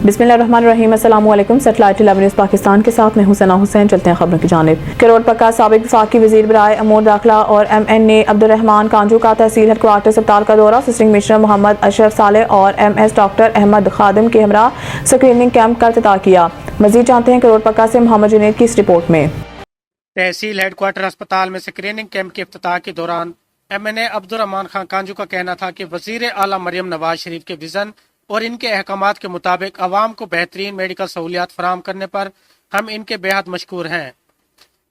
बिस्मिल्लाहिर्रहमानिर्रहीम। अस्सलाम वालेकुम। सैटेलाइट 11 न्यूज़ पाकिस्तान के साथ मैं हूं सना हुसैन। चलते हैं खबरों की जानिब। करोड़ पक्का साबिक वफाकी वज़ीर बराए अमूर दाखिला और MNA अब्दुर्रहमान कांजू का तहसील हेडक्वार्टर अस्पताल का दौरा। सिस्टिंग कमिश्नर मोहम्मद अशरफ सालेह और MS डॉक्टर अहमद खादिम के हमरा स्क्रीनिंग कैंप का इफ्तिताह किया। मजीद जानते हैं करोड़ पक्का से मोहम्मद जुनैद की इस रिपोर्ट में। तहसील हेडक्वार्टर अस्पताल में स्क्रीनिंग कैंप के इफ्तिताह के दौरान MNA अब्दुर्रहमान खान कांजू का कहना था कि वजीर आला मरियम नवाज शरीफ के विजन और इनके अहकामात के मुताबिक अवाम को बेहतरीन मेडिकल सहूलियात फराम करने पर हम इनके बेहद मशकूर हैं।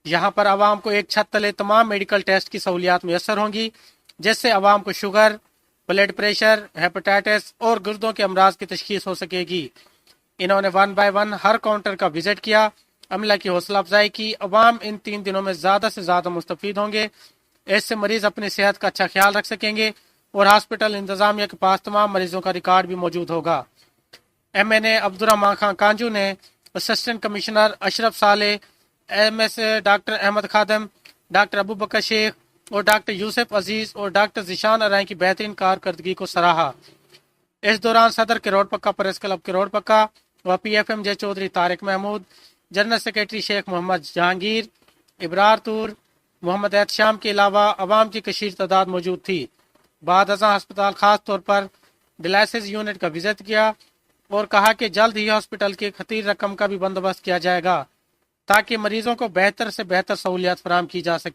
यहाँ पर अवाम को एक छत तले तमाम मेडिकल टेस्ट की सहूलियात मैसर होंगी, जिससे अवाम को शुगर, ब्लड प्रेशर, हेपेटाइटिस और गुर्दों के अमराज की तशखीस हो सकेगी। इन्होंने 1 बाय 1 हर काउंटर का विजिट किया, अमला की हौसला अफजाई की। अवाम इन 3 दिनों में ज़्यादा से ज़्यादा मुस्तफीद होंगे। इससे मरीज अपनी सेहत का अच्छा ख्याल रख सकेंगे और हॉस्पिटल इंतजामिया के पास तमाम मरीजों का रिकॉर्ड भी मौजूद होगा। MNA अब्दुर्रहमान खान कांजू ने assistant commissioner Ashraf Saleh, MS doctor Ahmed Khadim, doctor Abu Bakar Sheikh और डॉक्टर यूसुफ अजीज और डॉक्टर जिशान अराई की बेहतरीन कारकर्दगी को सराहा। इस दौरान सदर करोड़ पक्का प्रेस क्लब करोड़ पक्का व PFMJ Chaudhry Tariq Mahmood, general secretary Sheikh Mohammad Jahangir, Ibrar Toor, Mohammad Ehtesham के अलावा अवाम की कशीर तादाद मौजूद थी। बाद अज़ां अस्पताल खास तौर पर डायलिसिस यूनिट का विजिट किया और कहा कि जल्द ही हॉस्पिटल की खतीर रकम का भी बंदोबस्त किया जाएगा ताकि मरीजों को बेहतर से बेहतर सहूलियात फराम की जा सके।